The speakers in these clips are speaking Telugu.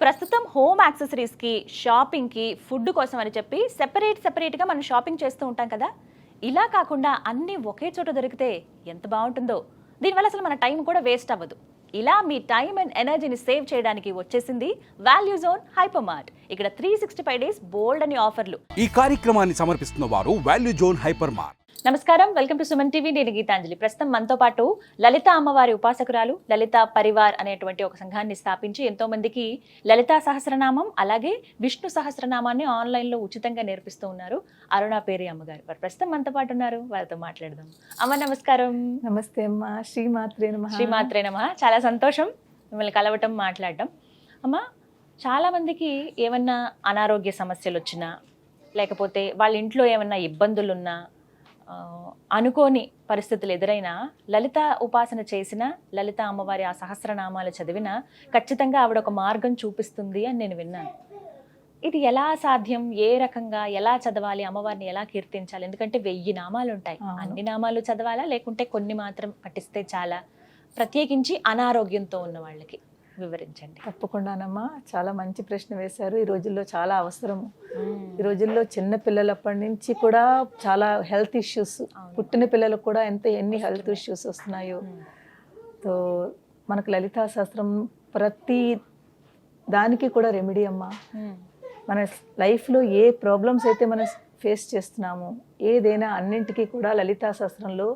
ప్రస్తుతం హోమ్ యాక్సెసరీస్కి, షాపింగ్కి, ఫుడ్ కోసం అని చెప్పి సెపరేట్గా మనం షాపింగ్ చేస్తూ ఉంటాం కదా. ఇలా కాకుండా అన్నీ ఒకే చోట దొరికితే ఎంత బాగుంటుందో. దీనివల్ల అసలు మన టైం కూడా వేస్ట్ అవ్వదు. ఇలా మీ టైం అండ్ ఎనర్జీని సేవ్ చేయడానికి వచ్చేసింది వాల్యూ జోన్ హైపర్ మార్ట్. ఇక్కడ 365 డేస్ బోల్డ్ అని ఆఫర్లు. ఈ కార్యక్రమాన్ని సమర్పిస్తున్న వారు వాల్యూ జోన్ హైపర్ మార్ట్. నమస్కారం, వెల్కమ్ టు సుమన్ టీవీ. నేను గీతాంజలి. ప్రస్తుతం మనతో పాటు లలిత అమ్మవారి ఉపాసకురాలు లలిత పరివార్ అనేటువంటి ఒక సంఘాన్ని స్థాపించి ఎంతో మందికి లలితా సహస్రనామం అలాగే విష్ణు సహస్రనామాన్ని ఆన్లైన్లో ఉచితంగా నేర్పిస్తూ ఉన్నారు అరుణ పేరి అమ్మగారు. వారు ప్రస్తుతం మనతో పాటు ఉన్నారు, వారితో మాట్లాడదాం. అమ్మ నమస్కారం. నమస్తే అమ్మ. శ్రీమాత్రే నమః. శ్రీమాత్రే నమః. చాలా సంతోషం మిమ్మల్ని కలవటం, మాట్లాడటం. అమ్మ, చాలా మందికి ఏమన్నా అనారోగ్య సమస్యలు వచ్చినా, లేకపోతే వాళ్ళ ఇంట్లో ఏమన్నా ఇబ్బందులున్నా, అనుకోని పరిస్థితులు ఎదురైనా లలిత ఉపాసన చేసిన, లలిత అమ్మవారి ఆ సహస్రనామాలు చదివినా ఖచ్చితంగా ఆవిడ ఒక మార్గం చూపిస్తుంది అని నేను విన్నాను. ఇది ఎలా సాధ్యం? ఏ రకంగా ఎలా చదవాలి? అమ్మవారిని ఎలా కీర్తించాలి? ఎందుకంటే 1000 నామాలు ఉంటాయి. అన్ని నామాలు చదవాలా, లేకుంటే కొన్ని మాత్రం పఠిస్తే చాలా? ప్రత్యేకించి అనారోగ్యంతో ఉన్న వాళ్ళకి వివరించండి. తప్పకుండానమ్మా, చాలా మంచి ప్రశ్న వేశారు. ఈ రోజుల్లో చాలా అవసరము. ఈ రోజుల్లో చిన్న పిల్లలప్పటి నుంచి కూడా చాలా హెల్త్ ఇష్యూస్, పుట్టిన పిల్లలకు కూడా ఎన్ని హెల్త్ ఇష్యూస్ వస్తున్నాయో. సో మనకు లలితా శాస్త్రం ప్రతి దానికి కూడా రెమెడీ అమ్మా. మన లైఫ్లో ఏ ప్రాబ్లమ్స్ అయితే మనం ఫేస్ చేస్తున్నామో, ఏదైనా అన్నింటికీ కూడా లలితా శాస్త్రంలో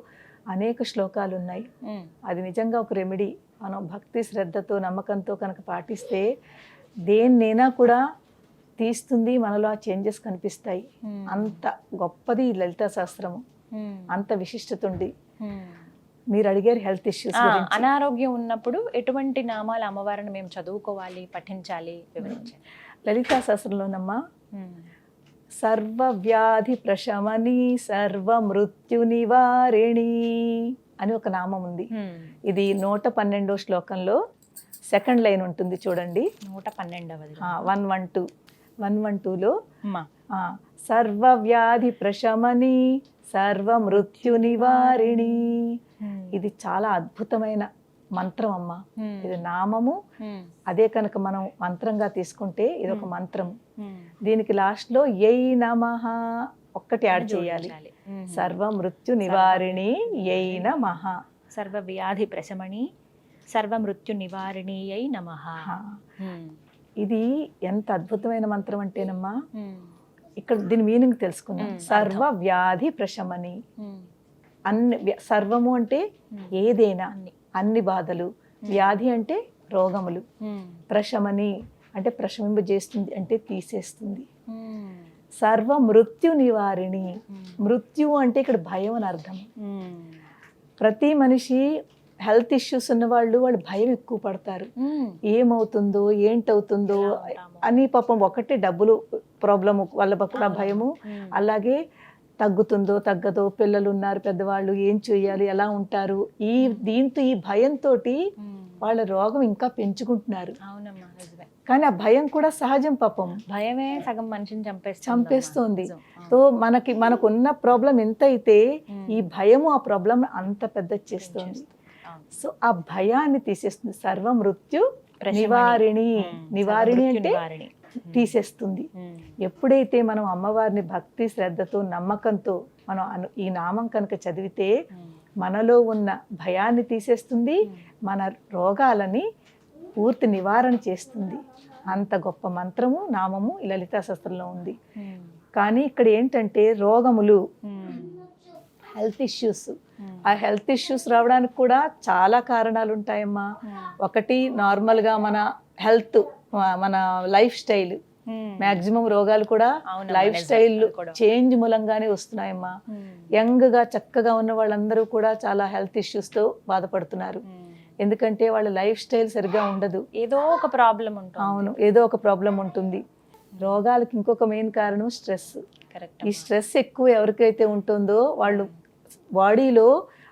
అనేక శ్లోకాలు ఉన్నాయి. అది నిజంగా ఒక రెమెడీ. మనం భక్తి, శ్రద్ధతో, నమ్మకంతో కనుక పాటిస్తే దేన్నైనా కూడా తీస్తుంది, మనలో ఆ చేంజెస్ కనిపిస్తాయి. అంత గొప్పది ఈ లలితా శాస్త్రము, అంత విశిష్టత ఉంది. మీరు అడిగారు హెల్త్ ఇష్యూస్. అనారోగ్యం ఉన్నప్పుడు ఎటువంటి నామాలు అమ్మవారిని మేము చదువుకోవాలి, పఠించాలి, వివరించండి. లలితా శాస్త్రంలోనమ్మా సర్వ వ్యాధి ప్రశమని, సర్వ మృత్యు నివారిణి అని ఒక నామం ఉంది. ఇది 112వ శ్లోకంలో సెకండ్ లైన్ ఉంటుంది చూడండి. 112వ 112లో సర్వ వ్యాధి ప్రశమని, సర్వ మృత్యు నివారిణి. ఇది చాలా అద్భుతమైన మంత్రం అమ్మ. ఇది నామము. అదే కనుక మనం మంత్రంగా తీసుకుంటే ఇది ఒక మంత్రం. దీనికి లాస్ట్ లో యై నమః ఒక్కటి యాడ్ చేయాలి. సర్వ మృత్యు నివారిణి యై నమః. సర్వ వ్యాధి ప్రశమని, సర్వ మృత్యు నివారిణి యై నమః. ఇది ఎంత అద్భుతమైన మంత్రం అంటేనమ్మా, ఇక్కడ దీని మీనింగ్ తెలుసుకుందాం. సర్వ వ్యాధి ప్రశమని, అన్ని సర్వము అంటే ఏదైనా, అన్ని బాధలు. వ్యాధి అంటే రోగములు. ప్రశమని అంటే ప్రశమింపజేస్తుంది, అంటే తీసేస్తుంది. సర్వ మృత్యు నివారిణి. మృత్యు అంటే ఇక్కడ భయం అని అర్థం. ప్రతి మనిషి హెల్త్ ఇష్యూస్ ఉన్న వాళ్ళు భయం ఎక్కువ పడతారు. ఏమవుతుందో, ఏంటవుతుందో అని. పాపం ఒకటి డబ్బులు ప్రాబ్లము వల్ల కూడా భయము. అలాగే తగ్గుతుందో తగ్గదో, పిల్లలు ఉన్నారు, పెద్దవాళ్ళు, ఏం చేయాలి, ఎలా ఉంటారు, దీంతో ఈ భయంతో వాళ్ళ రోగం ఇంకా పెంచుకుంటున్నారు. కానీ ఆ భయం కూడా సహజం. పాపం భయమే సగం మనిషిని చంపేస్తోంది. సో మనకున్న ప్రాబ్లం ఎంత అయితే ఈ భయము ఆ ప్రాబ్లం అంత పెద్ద చేస్తుంది. సో ఆ భయాన్ని తీసేస్తుంది. సర్వ మృత్యు నివారిణి. నివారిణి అంటే తీసేస్తుంది. ఎప్పుడైతే మనం అమ్మవారిని భక్తి, శ్రద్ధతో, నమ్మకంతో మనం ఈ నామం కనుక చదివితే మనలో ఉన్న భయాన్ని తీసేస్తుంది, మన రోగాలని పూర్తి నివారణ చేస్తుంది. అంత గొప్ప మంత్రము, నామము ఈ లలితా శాస్త్రంలో ఉంది. కానీ ఇక్కడ ఏంటంటే రోగములు, హెల్త్ ఇష్యూస్. ఆ హెల్త్ ఇష్యూస్ రావడానికి కూడా చాలా కారణాలు ఉంటాయమ్మా. ఒకటి నార్మల్గా మన హెల్త్, మన లైఫ్ స్టైల్. మ్యాక్సిమం రోగాలు కూడా లైఫ్ స్టైల్ చేంజ్ మూలంగానే వస్తున్నాయమ్మా. యంగ్గా చక్కగా ఉన్న వాళ్ళందరూ కూడా చాలా హెల్త్ ఇష్యూస్తో బాధపడుతున్నారు. ఎందుకంటే వాళ్ళ లైఫ్ స్టైల్ సరిగ్గా ఉండదు. ఏదో ఒక ప్రాబ్లం ఉంటుంది. అవును, ఏదో ఒక ప్రాబ్లం ఉంటుంది. రోగాలకి ఇంకొక మెయిన్ కారణం స్ట్రెస్. ఈ స్ట్రెస్ ఎక్కువ ఎవరికైతే ఉంటుందో వాళ్ళు బాడీలో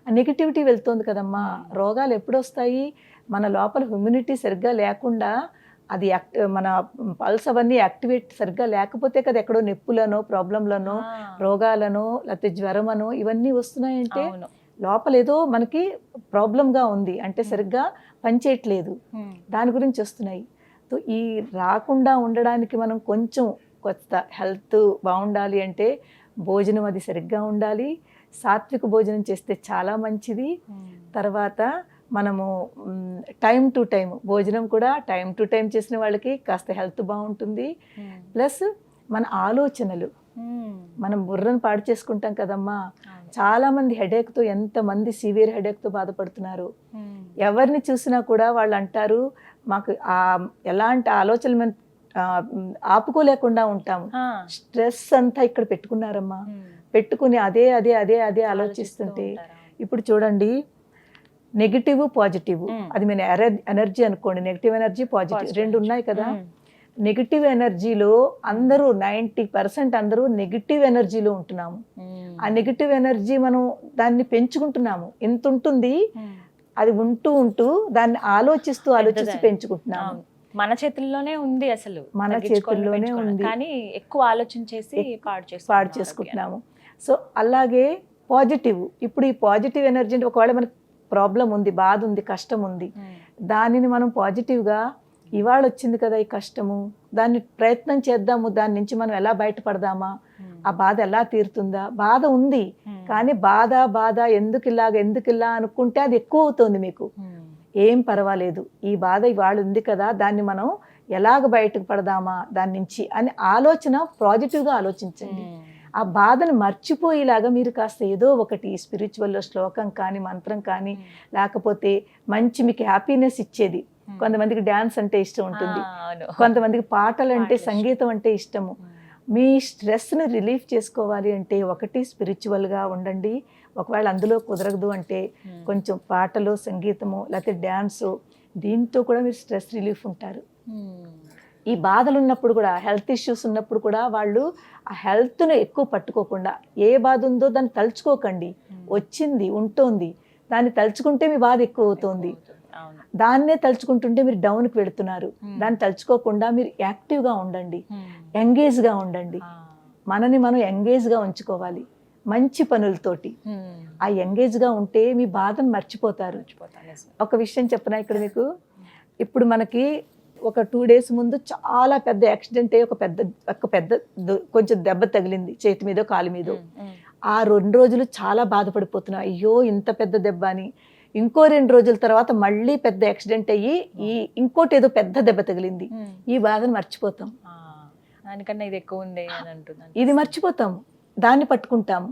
నెగిటివిటీ వెళ్తుంది కదమ్మా. రోగాలు ఎప్పుడు వస్తాయి? మన లోపల ఇమ్యూనిటీ సరిగ్గా లేకుండా, అది మన పల్స్ అవన్నీ యాక్టివేట్ సరిగ్గా లేకపోతే కదా ఎక్కడో నొప్పులనో, ప్రాబ్లంలనో, రోగాలనో, లేకపోతే జ్వరమనో ఇవన్నీ వస్తున్నాయంటే లోపల ఏదో మనకి ప్రాబ్లంగా ఉంది, అంటే సరిగ్గా పనిచేయట్లేదు. దాని గురించి వస్తున్నాయి. సో ఈ రాకుండా ఉండడానికి మనం కొంచెం కొత్త హెల్త్ బాగుండాలి అంటే భోజనం అది సరిగ్గా ఉండాలి. సాత్విక భోజనం చేస్తే చాలా మంచిది. తర్వాత మనము టైం టు టైం భోజనం కూడా టైం టు టైం చేసిన వాళ్ళకి కాస్త హెల్త్ బాగుంటుంది. ప్లస్ మన ఆలోచనలు, మనం బుర్రను పాడు చేసుకుంటాం కదమ్మా. చాలా మంది హెడేక్తో, ఎంతమంది సివియర్ హెడేక్తో బాధపడుతున్నారు. ఎవరిని చూసినా కూడా వాళ్ళు అంటారు మాకు ఎలాంటి ఆలోచనలు మేము ఆపుకోలేకుండా ఉంటాము. స్ట్రెస్ అంతా ఇక్కడ పెట్టుకున్నారమ్మా. పెట్టుకుని అదే అదే అదే అదే ఆలోచిస్తుంటే ఇప్పుడు చూడండి, నెగిటివ్ పాజిటివ్, అది మన ఎనర్జీ అనుకోండి. నెగిటివ్ ఎనర్జీ పాజిటివ్ రెండు ఉన్నాయి కదా. నెగిటివ్ ఎనర్జీలో అందరూ 90% అందరూ నెగిటివ్ ఎనర్జీలో ఉంటున్నాము. ఆ నెగిటివ్ ఎనర్జీ మనం దాన్ని పెంచుకుంటున్నాము. ఎంత ఉంటుంది అది ఉంటూ ఉంటూ దాన్ని ఆలోచిస్తూ పెంచుకుంటున్నాము. మన చేతుల్లోనే ఉంది, అసలు మన చేతుల్లోనే ఉంది, కానీ ఎక్కువ ఆలోచించేసి పాడు చేసుకుంటున్నాము. సో అలాగే పాజిటివ్, ఇప్పుడు ఈ పాజిటివ్ ఎనర్జీ అంటే ఒకవేళ మనకి ప్రాబ్లం ఉంది, బాధ ఉంది, కష్టం ఉంది, దానిని మనం పాజిటివ్గా ఇవాళ వచ్చింది కదా ఈ కష్టము, దాన్ని ప్రయత్నం చేద్దాము, దాని నుంచి మనం ఎలా బయటపడదామా, ఆ బాధ ఎలా తీరుతుందా. బాధ ఉంది కానీ బాధ ఎందుకు ఇలా అనుకుంటే అది ఎక్కువ అవుతుంది మీకు. ఏం పర్వాలేదు, ఈ బాధ ఇవాళ ఉంది కదా, దాన్ని మనం ఎలాగ బయటకు పడదామా దాని నుంచి అని ఆలోచన పాజిటివ్గా ఆలోచించండి. ఆ బాధను మర్చిపోయేలాగా మీరు కాస్త ఏదో ఒకటి స్పిరిచువల్లో శ్లోకం కానీ మంత్రం కానీ, లేకపోతే మంచి మీకు హ్యాపీనెస్ ఇచ్చేది. కొంతమందికి డ్యాన్స్ అంటే ఇష్టం ఉంటుంది, కొంతమందికి పాటలు అంటే సంగీతం అంటే ఇష్టము. మీ స్ట్రెస్ని రిలీఫ్ చేసుకోవాలి అంటే ఒకటి స్పిరిచువల్గా ఉండండి. ఒకవేళ అందులో కుదరదు అంటే కొంచెం పాటలు, సంగీతము, లేకపోతే డ్యాన్సు, దీంతో కూడా మీరు స్ట్రెస్ రిలీఫ్ ఉంటారు. ఈ బాధలు ఉన్నప్పుడు కూడా, హెల్త్ ఇష్యూస్ ఉన్నప్పుడు కూడా వాళ్ళు ఆ హెల్త్ను ఎక్కువ పట్టుకోకుండా, ఏ బాధ ఉందో దాన్ని తలుచుకోకండి. వచ్చింది ఉంటోంది, దాన్ని తలుచుకుంటే మీ బాధ ఎక్కువ అవుతుంది. దాన్నే తలుచుకుంటుంటే మీరు డౌన్కి వెళుతున్నారు. దాన్ని తలుచుకోకుండా మీరు యాక్టివ్గా ఉండండి, ఎంగేజ్గా ఉండండి. మనని మనం ఎంగేజ్గా ఉంచుకోవాలి మంచి పనులతోటి. ఆ ఎంగేజ్గా ఉంటే మీ బాధను మర్చిపోతారు. ఒక విషయం చెప్పనా ఇక్కడ మీకు. ఇప్పుడు మనకి ఒక 2 days ముందు చాలా పెద్ద యాక్సిడెంట్ అయ్యి ఒక పెద్ద కొంచెం దెబ్బ తగిలింది చేతి మీదో కాలు మీదో. ఆ 2 రోజులు చాలా బాధపడిపోతున్నాం, అయ్యో ఇంత పెద్ద దెబ్బ అని. ఇంకో 2 రోజుల తర్వాత మళ్ళీ పెద్ద యాక్సిడెంట్ అయ్యి ఇంకోటి ఏదో పెద్ద దెబ్బ తగిలింది. ఈ బాధను మర్చిపోతాం. దానికన్నా ఇది ఎక్కువ ఉంది అని అంటున్నాను. ఇది మర్చిపోతాము, దాన్ని పట్టుకుంటాము.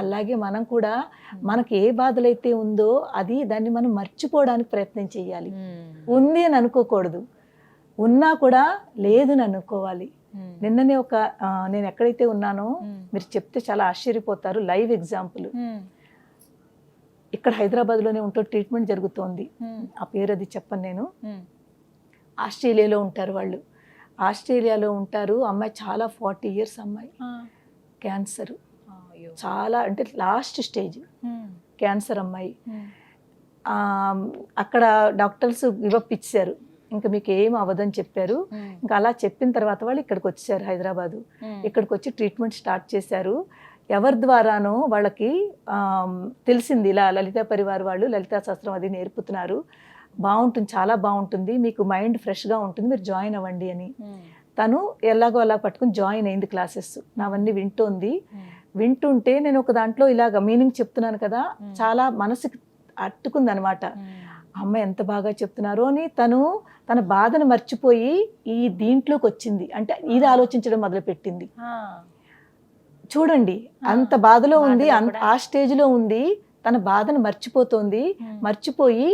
అలాగే మనం కూడా మనకి ఏ బాధలైతే ఉందో దాన్ని మనం మర్చిపోవడానికి ప్రయత్నం చేయాలి. ఉంది అని అనుకోకూడదు, ఉన్నా కూడా లేదని అనుకోవాలి. నిన్ననే నేను ఎక్కడైతే ఉన్నానో మీరు చెప్తే చాలా ఆశ్చర్యపోతారు. లైవ్ ఎగ్జాంపుల్, ఇక్కడ హైదరాబాద్లోనే ఉంటూ ట్రీట్మెంట్ జరుగుతోంది. ఆ పేరు అది చెప్పను నేను. ఆస్ట్రేలియాలో ఉంటారు వాళ్ళు. ఆస్ట్రేలియాలో ఉంటారు. అమ్మాయి చాలా 40 years అమ్మాయి, క్యాన్సర్, చాలా అంటే లాస్ట్ స్టేజ్ క్యాన్సర్ అమ్మాయి. అక్కడ డాక్టర్స్ గివప్ ఇచ్చారు, ఇంకా మీకు ఏం అవ్వదని చెప్పారు. ఇంకా అలా చెప్పిన తర్వాత వాళ్ళు ఇక్కడికి వచ్చారు, హైదరాబాదు. ఇక్కడికి వచ్చి ట్రీట్మెంట్ స్టార్ట్ చేశారు. ఎవరి ద్వారానో వాళ్ళకి తెలిసింది, ఇలా లలితా పరివార్ వాళ్ళు లలితా శాస్త్రం అది నేర్పుతున్నారు, బాగుంటుంది, చాలా బాగుంటుంది, మీకు మైండ్ ఫ్రెష్గా ఉంటుంది, మీరు జాయిన్ అవ్వండి అని. తను ఎలాగో అలా పట్టుకుని జాయిన్ అయింది. క్లాసెస్ నావన్నీ వింటుంటే నేను ఒక దాంట్లో ఇలాగ మీనింగ్ చెప్తున్నాను కదా, చాలా మనసుకి అట్టుకుంది అనమాట. అమ్మాయి ఎంత బాగా చెప్తున్నారు అని తన బాధను మర్చిపోయి ఈ దీంట్లోకి వచ్చింది. అంటే ఇది ఆలోచించడం మొదలుపెట్టింది. చూడండి, అంత బాధలో ఉంది, ఆ స్టేజ్లో ఉంది, తన బాధను మర్చిపోతోంది. మర్చిపోయి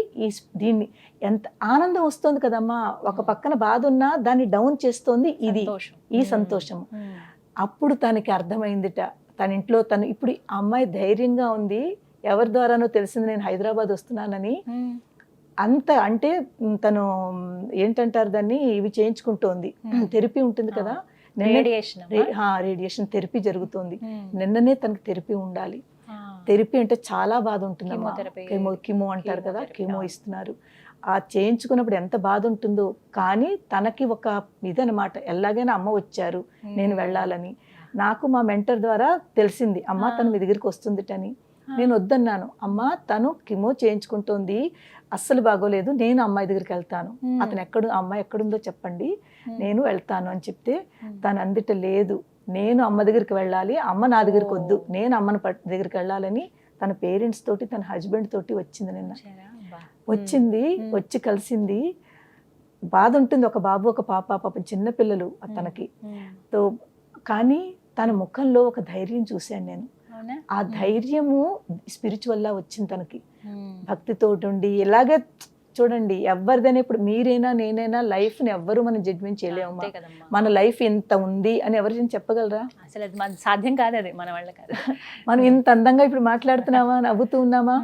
దీన్ని ఎంత ఆనందం వస్తుంది కదమ్మా. ఒక పక్కన బాధ ఉన్నా దాన్ని డౌన్ చేస్తోంది ఈ సంతోషం. అప్పుడు తనకి అర్థమైందిట, తన ఇంట్లో ఇప్పుడు ఆ అమ్మాయి ధైర్యంగా ఉంది. ఎవరి ద్వారానో తెలిసింది నేను హైదరాబాద్ వస్తున్నానని. అంత అంటే తను ఏంటంటారు దాన్ని, ఇవి చేయించుకుంటోంది, థెరపీ ఉంటుంది కదా, రేడియేషన్ థెరపీ జరుగుతుంది. నిన్ననే తనకి థెరపీ ఉండాలి. థెరపీ అంటే చాలా బాధ ఉంటుంది, కిమో అంటారు కదా, కిమో ఇస్తున్నారు. ఆ చేయించుకున్నప్పుడు ఎంత బాధ ఉంటుందో. కానీ తనకి ఒక ఇదనమాట, ఎలాగైనా అమ్మ వచ్చారు, నేను వెళ్ళాలని. నాకు మా మెంటర్ ద్వారా తెలిసింది, అమ్మ తను మీ దగ్గరికి వస్తుందిటని. నేను వద్దన్నాను, అమ్మ తను కిమో చేయించుకుంటోంది, అస్సలు బాగోలేదు, నేను అమ్మాయి దగ్గరికి వెళ్తాను, అతను అమ్మాయి ఎక్కడుందో చెప్పండి, నేను వెళ్తాను అని చెప్తే తను అందిట లేదు, నేను అమ్మ దగ్గరికి వెళ్ళాలి, అమ్మ నా దగ్గరికి వద్దు, నేను అమ్మని దగ్గరికి వెళ్ళాలని తన పేరెంట్స్ తోటి తన హస్బెండ్ తోటి వచ్చింది. నిన్న వచ్చింది, వచ్చి కలిసింది. బాధ ఉంటుంది, ఒక బాబు ఒక పాప చిన్న పిల్లలు తనకి. తో కానీ తన ముఖంలో ఒక ధైర్యం చూశాను నేను. ఆ ధైర్యము స్పిరిచువల్లా వచ్చింది తనకి, భక్తితో ఉండి. ఇలాగే చూడండి, ఎవరిదైనా ఇప్పుడు మీరైనా నేనైనా లైఫ్ని ఎవ్వరు మనం జడ్జ్మెంట్ చేయలేము. మన లైఫ్ ఇంత ఉంది అని ఎవరు చెప్పగలరా? అసలు అది సాధ్యం కాదు, అది మన వాళ్ళ కాదు. మనం ఇంత అందంగా ఇప్పుడు మాట్లాడుతున్నామా, నవ్వుతూ ఉన్నామా,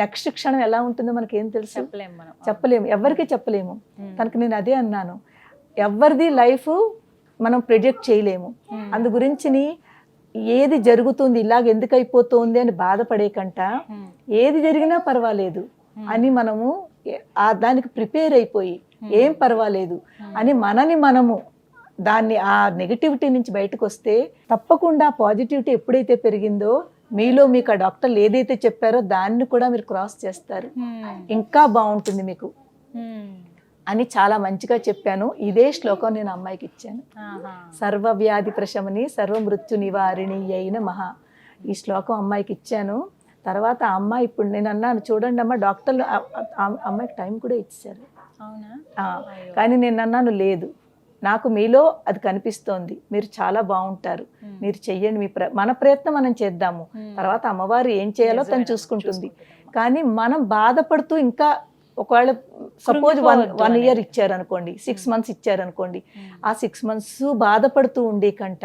నెక్స్ట్ క్షణం ఎలా ఉంటుందో మనకేం తెలుసు? చెప్పలేము, ఎవరికి చెప్పలేము. తనకి నేను అదే అన్నాను, ఎవరిది లైఫ్ మనం ప్రిడిక్ట్ చేయలేము. అందు గురించి ఏది జరుగుతుంది, ఇలాగ ఎందుకు అయిపోతుంది అని బాధపడే కంట ఏది జరిగినా పర్వాలేదు అని మనము దానికి ప్రిపేర్ అయిపోయి ఏం పర్వాలేదు అని మనము దాన్ని ఆ నెగటివిటీ నుంచి బయటకు వస్తే తప్పకుండా పాజిటివిటీ ఎప్పుడైతే పెరిగిందో మీలో మీకు ఆ డాక్టర్లు ఏదైతే చెప్పారో దాన్ని కూడా మీరు క్రాస్ చేస్తారు, ఇంకా బాగుంటుంది మీకు అని చాలా మంచిగా చెప్పాను. ఇదే శ్లోకం నేను అమ్మాయికి ఇచ్చాను. సర్వవ్యాధి ప్రశమని సర్వమృత్యు నివారిణి అయిన మహా, ఈ శ్లోకం అమ్మాయికి ఇచ్చాను. తర్వాత అమ్మాయి ఇప్పుడు నేను అన్నాను, చూడండి అమ్మ, డాక్టర్లు అమ్మాయికి టైం కూడా ఇచ్చారు. కానీ నేను అన్నాను, లేదు, నాకు మీలో అది కనిపిస్తోంది, మీరు చాలా బాగుంటారు, మీరు చెయ్యండి, మన ప్రయత్నం మనం చేద్దాము, తర్వాత అమ్మవారు ఏం చేయాలో తను చూసుకుంటుంది. కానీ మనం బాధపడుతూ ఇంకా ఒకవేళ సపోజ్ 1 year ఇచ్చారనుకోండి, 6 months ఇచ్చారనుకోండి, ఆ 6 months బాధపడుతూ ఉండే కంట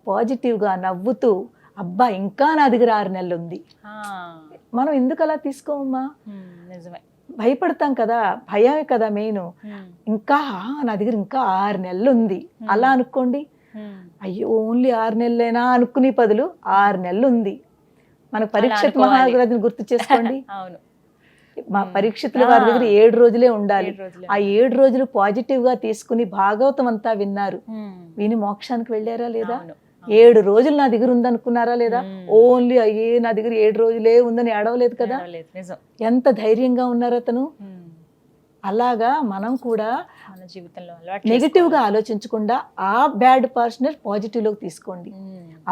పాజిటివ్గా నవ్వుతూ, అబ్బా ఇంకా నా దగ్గర 6 నెలలు ఉంది, మనం ఎందుకు అలా తీసుకోమమ్మా? భయపడతాం కదా, భయమే కదా మెయిన్. ఇంకా నా దగ్గర ఇంకా 6 నెలలు ఉంది అలా అనుకోండి. అయ్యో ఓన్లీ 6 నెలలేనా అనుకునే బదులు 6 నెలలు ఉంది. మన పరీక్షిత్ మహారాజుని గుర్తు చేసుకోండి. మా పరీక్షితుల వారి దగ్గర 7 రోజులే ఉండాలి. ఆ 7 రోజులు పాజిటివ్ గా తీసుకుని భాగవతం అంతా విన్నారు, విని మోక్షానికి వెళ్ళారా లేదా? 7 రోజులు నా దగ్గర ఉందనుకున్నారా లేదా? ఓన్లీ అయ్యే నా దగ్గర 7 రోజులే ఉందని ఏడవలేదు కదా. ఎంత ధైర్యంగా ఉన్నారు అతను. అలాగా మనం కూడా మన జీవితంలో నెగిటివ్ గా ఆలోచించకుండా ఆ బ్యాడ్ పర్సన్ పాజిటివ్ లోకి తీసుకోండి.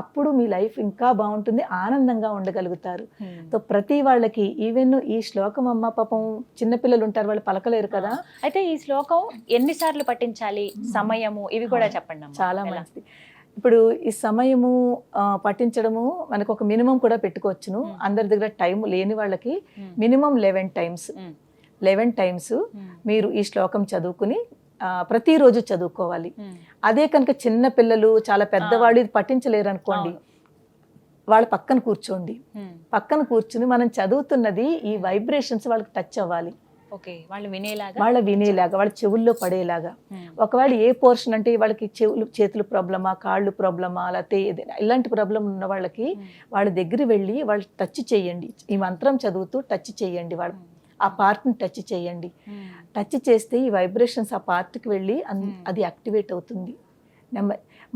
అప్పుడు మీ లైఫ్ ఇంకా బాగుంటుంది, ఆనందంగా ఉండగలుగుతారు. సో ప్రతి వాళ్ళకి ఈవెన్ ఈ శ్లోకం అమ్మ పాపం చిన్నపిల్లలు ఉంటారు, వాళ్ళు పలకలేరు కదా. అయితే ఈ శ్లోకం ఎన్నిసార్లు పఠించాలి, సమయము, ఇవి కూడా చెప్పండి. చాలా మంచిది. ఇప్పుడు ఈ సమయము పఠించడము మనకు ఒక మినిమం కూడా పెట్టుకోవచ్చును. అందరి దగ్గర టైం లేని వాళ్ళకి మినిమం 11 times 11 times మీరు ఈ శ్లోకం చదువుకుని ప్రతిరోజు చదువుకోవాలి. అదే కనుక చిన్న పిల్లలు చాలా పెద్దవాళ్ళు ఇది పఠించలేరు అనుకోండి, వాళ్ళ పక్కన కూర్చోండి. పక్కన కూర్చుని మనం చదువుతున్నది ఈ వైబ్రేషన్స్ వాళ్ళకి టచ్ అవ్వాలి, వాళ్ళ వినేలాగా, వాళ్ళ చెవుల్లో పడేలాగా. ఒకవేళ ఏ పోర్షన్ అంటే వాళ్ళకి చేతులు ప్రాబ్లమా, కాళ్ళు ప్రాబ్లమా, లేకపోతే ఇలాంటి ప్రాబ్లం ఉన్న వాళ్ళకి వాళ్ళ దగ్గర వెళ్ళి వాళ్ళు టచ్ చేయండి. ఈ మంత్రం చదువుతూ టచ్ చేయండి, వాళ్ళు ఆ పార్ట్ని టచ్ చేయండి. టచ్ చేస్తే ఈ వైబ్రేషన్స్ ఆ పార్ట్కి వెళ్ళి అది యాక్టివేట్ అవుతుంది.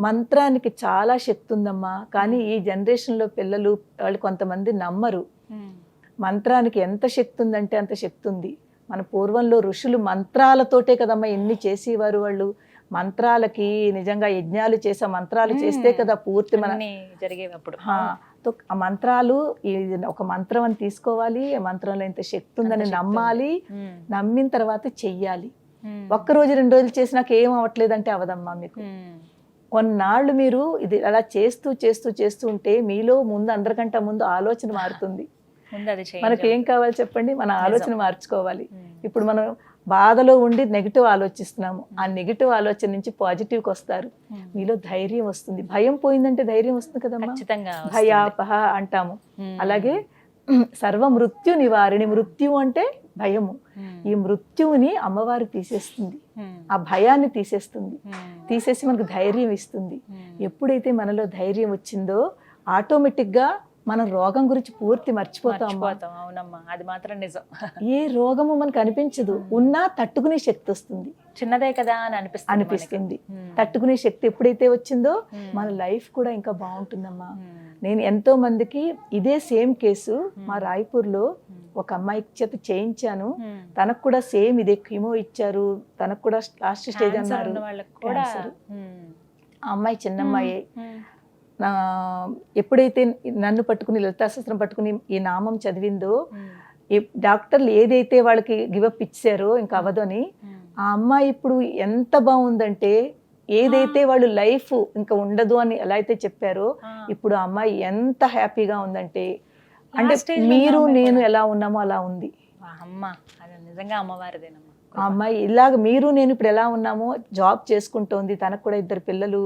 మంత్రానికి చాలా శక్తి ఉందమ్మా, కానీ ఈ జనరేషన్లో పిల్లలు వాళ్ళు కొంతమంది నమ్మరు. మంత్రానికి ఎంత శక్తి ఉందంటే అంత శక్తి ఉంది. మన పూర్వంలో ఋషులు మంత్రాలతోటే కదమ్మా ఎన్ని చేసేవారు. వాళ్ళు మంత్రాలకి నిజంగా యజ్ఞాలు చేసే మంత్రాలు చేస్తే కదా పూర్తి మన జరిగేటప్పుడు. ఆ మంత్రాలు ఒక మంత్రం అని తీసుకోవాలి, ఆ మంత్రంలో ఇంత శక్తి ఉందని నమ్మాలి, నమ్మిన తర్వాత చెయ్యాలి. 1 రోజు 2 రోజులు చేసినాక ఏం అవ్వట్లేదంటే అవదమ్మా మీకు. కొన్నాళ్ళు మీరు ఇది అలా చేస్తూ చేస్తూ చేస్తూ ఉంటే మీలో ముందు అందరికంటే ముందు ఆలోచన మారుతుంది. మనకి ఏం కావాలి చెప్పండి, మన ఆలోచన మార్చుకోవాలి. ఇప్పుడు మనం బాధలో ఉండి నెగిటివ్ ఆలోచిస్తున్నాము, ఆ నెగిటివ్ ఆలోచన నుంచి పాజిటివ్కి వస్తారు, మీలో ధైర్యం వస్తుంది. భయం పోయిందంటే ధైర్యం వస్తుంది కదమ్మా, భయాపహ అంటాము. అలాగే సర్వ మృత్యు నివారిణి, మృత్యు అంటే భయము. ఈ మృత్యువుని అమ్మవారు తీసేస్తుంది, ఆ భయాన్ని తీసేస్తుంది, తీసేసి మనకు ధైర్యం ఇస్తుంది. ఎప్పుడైతే మనలో ధైర్యం వచ్చిందో ఆటోమేటిక్గా మనం రోగం గురించి పూర్తి మర్చిపోతాం. అవునమ్మా, అది మాత్రం నిజం. ఏ రోగము మనకు అనిపించదు, ఉన్నా తట్టుకునే శక్తి వస్తుంది. చిన్నదే కదా అని అనిపిస్తుంది. తట్టుకునే శక్తి ఎప్పుడైతే వచ్చిందో మన లైఫ్ కూడా ఇంకా బాగుంటుందమ్మా. నేను ఎంతో మందికి ఇదే సేమ్ కేసు మా రాయ్పూర్లో ఒక అమ్మాయి చేత చేయించాను, తనకు కూడా సేమ్ ఇదే కీమో ఇచ్చారు, తనకు కూడా లాస్ట్ స్టేజ్ అన్నారు. క్యాన్సర్. ఆ అమ్మాయి చిన్న అమ్మాయి. ఎప్పుడైతే నన్ను పట్టుకుని లలితా శాస్త్రం పట్టుకుని ఈ నామం చదివిందో, డాక్టర్లు ఏదైతే వాళ్ళకి గివప్ ఇచ్చారో ఇంకా అవ్వదని, ఆ అమ్మాయి ఇప్పుడు ఎంత బాగుందంటే, ఏదైతే వాళ్ళు లైఫ్ ఇంకా ఉండదు అని ఎలా అయితే చెప్పారో ఇప్పుడు ఆ అమ్మాయి ఎంత హ్యాపీగా ఉందంటే, అంటే మీరు నేను ఎలా ఉన్నామో అలా ఉంది. నిజంగా అమ్మవారిదేనమ్మా. ఆ అమ్మాయి ఇలాగ మీరు నేను ఇప్పుడు ఎలా ఉన్నామో జాబ్ చేసుకుంటోంది, తనకు కూడా 2 పిల్లలు,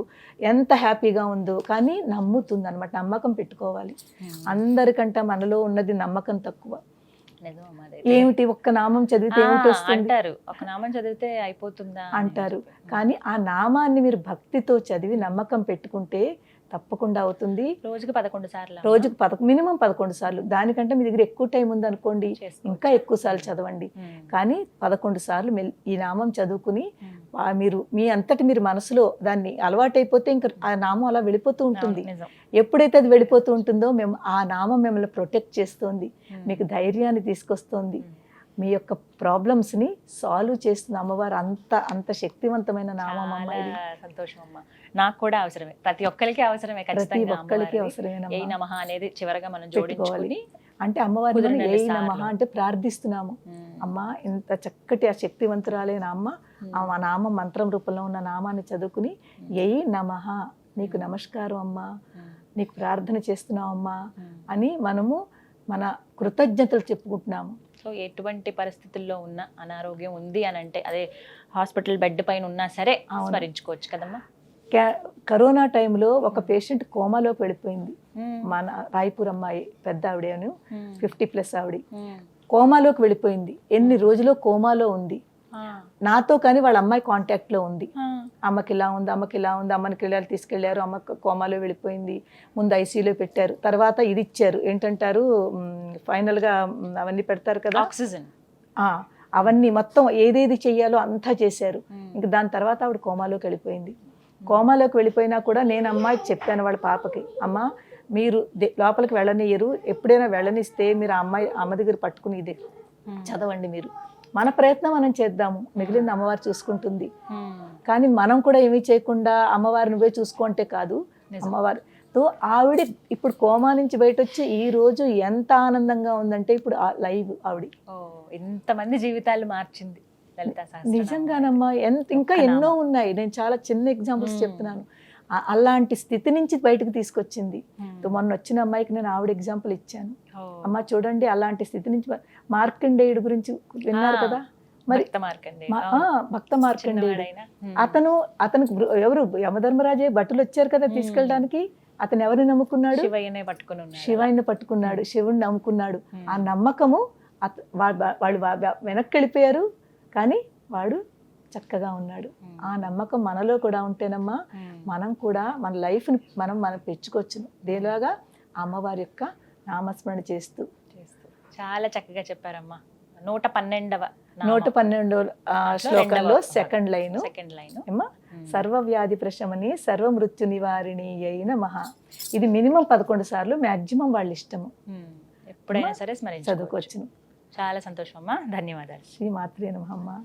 ఎంత హ్యాపీగా ఉందో. కానీ నమ్ముతుంది అనమాట, నమ్మకం పెట్టుకోవాలి. అందరికంటే మనలో ఉన్నది నమ్మకం తక్కువ. ఏమిటి ఒక్క నామం చదివితే ఏమిటి వస్తుంది అంటారు, ఒక నామం చదివితే అయిపోతుందా అంటారు. కానీ ఆ నామాన్ని మీరు భక్తితో చదివి నమ్మకం పెట్టుకుంటే తప్పకుండా అవుతుంది. రోజుకి 11 సార్లు, రోజుకి మినిమం 11 సార్లు. దానికంటే మీ దగ్గర ఎక్కువ టైం ఉంది అనుకోండి, ఇంకా ఎక్కువ సార్లు చదవండి. కానీ 11 సార్లు ఈ నామం చదువుకుని మీరు మీ అంతటి మీరు మనసులో దాన్ని అలవాటైపోతే ఇంకా ఆ నామం అలా వెళ్ళిపోతూ ఉంటుంది. ఎప్పుడైతే అది వెళ్ళిపోతూ ఉంటుందో ఆ నామం మిమ్మల్ని ప్రొటెక్ట్ చేస్తుంది, మీకు ధైర్యాన్ని తీసుకొస్తుంది, మీ యొక్క ప్రాబ్లమ్స్ ని సాల్వ్ చేస్తున్న అమ్మవారు. అంత శక్తివంతమైన నామం అమ్మ. సంతోషం అమ్మ, నాకు కూడా అవసరమే, ప్రతి ఒక్కరికి అవసరమే, ప్రతి ఒక్కరికి అవసరమే. ఏ నమః అనేది చివరగా మనం జోడించుకోవాలి. అంటే అమ్మవారిని ఏ నమః అంటే ప్రార్థిస్తున్నాము. అమ్మ ఇంత చక్కటి ఆ శక్తివంతురాలైన అమ్మ, ఆ నామం మంత్రం రూపంలో ఉన్న నామాన్ని చదువుకుని ఏ నమః, నీకు నమస్కారం అమ్మా, నీకు ప్రార్థన చేస్తున్నాం అమ్మా అని మనము మన కృతజ్ఞతలు చెప్పుకుంటున్నాము. సో ఎటువంటి పరిస్థితుల్లో ఉన్న అనారోగ్యం ఉంది అని అంటే, అదే హాస్పిటల్ బెడ్ పైన ఉన్నా సరే స్మరించుకోవచ్చు కదమ్మా. కరోనా టైంలో ఒక పేషెంట్ కోమాలోకి వెళ్ళిపోయింది, మన రాయపూర్ అమ్మాయి, పెద్ద ఆవిడను 50+ ఆవిడ కోమాలోకి వెళ్ళిపోయింది. ఎన్ని రోజులు కోమాలో ఉంది. నాతో కానీ వాళ్ళ అమ్మాయి కాంటాక్ట్ లో ఉంది. అమ్మకి ఇలా ఉంది, అమ్మకి ఇలా ఉంది, అమ్మకి ఇలా తీసుకెళ్లారు, అమ్మ కోమాలో వెళ్ళిపోయింది. ముందు ఐసీయూలో పెట్టారు, తర్వాత ఇది ఇచ్చారు, ఏంటంటారు ఫైనల్ గా అవన్నీ పెడతారు కదా, ఆక్సిజన్. అవన్నీ మొత్తం ఏదేది చెయ్యాలో అంతా చేశారు. ఇంకా దాని తర్వాత ఆవిడ కోమాలోకి వెళ్ళిపోయింది. కోమాలోకి వెళ్ళిపోయినా కూడా నేను అమ్మాయికి చెప్పాను, వాళ్ళ పాపకి, అమ్మ మీరు లోపలికి వెళ్ళనియరు, ఎప్పుడైనా వెళ్ళనిస్తే మీరు అమ్మ దగ్గర పట్టుకుని ఇదే చదవండి, మీరు మన ప్రయత్నం మనం చేద్దాము, మిగిలింది అమ్మవారు చూసుకుంటుంది. కానీ మనం కూడా ఏమీ చేయకుండా అమ్మవారు నువ్వే చూసుకుంటే కాదు. అమ్మవారితో ఆవిడ ఇప్పుడు కోమా నుంచి బయట వచ్చి ఈ రోజు ఎంత ఆనందంగా ఉందంటే, ఇప్పుడు లైవ్ ఆవిడ ఎంతమంది జీవితాలు మార్చింది లలితా సహస్రనామం. నిజంగానమ్మా, ఇంకా ఎన్నో ఉన్నాయి. నేను చాలా చిన్న ఎగ్జాంపుల్స్ చెప్తున్నాను. అలాంటి స్థితి నుంచి బయటకు తీసుకొచ్చింది. మొన్న వచ్చిన అమ్మాయికి నేను ఆవిడ ఎగ్జాంపుల్ ఇచ్చాను. అమ్మ చూడండి, అలాంటి స్థితి నుంచి. మార్కండేయుడు గురించి విన్నారు కదా మరి, భక్త మార్కండేయుడు. అతను ఎవరు, యమధర్మరాజే భటులు వచ్చారు కదా తీసుకెళ్ళడానికి. అతను ఎవరిని నమ్ముకున్నాడు? శివయ్యని పట్టుకున్నాడు, శివుని నమ్ముకున్నాడు. ఆ నమ్మకము వాళ్ళు వెనక్కి వెళ్ళిపోయారు, కానీ వాడు చక్కగా ఉన్నాడు. ఆ నమ్మకం మనలో కూడా ఉంటేనమ్మా మనం కూడా మన లైఫ్ని మనం పెంచుకోవచ్చును. దేలాగా అమ్మవారి యొక్క నామస్మరణ చేస్తూ. చాలా చక్కగా చెప్పారమ్మా. 112వ శ్లోకంలో సెకండ్ లైన్ ఏమా, సర్వవ్యాధి ప్రశమని సర్వమృత్యు నివారిణి అయిన మహా. ఇది మినిమం 11 సార్లు, మాక్సిమం వాళ్ళ ఇష్టము, ఎప్పుడైనా సరే చదువుకోవచ్చు. చదువుకోవచ్చును. చాలా సంతోషం అమ్మా, ధన్యవాదాలు. శ్రీ మాత్రే నమః అమ్మా.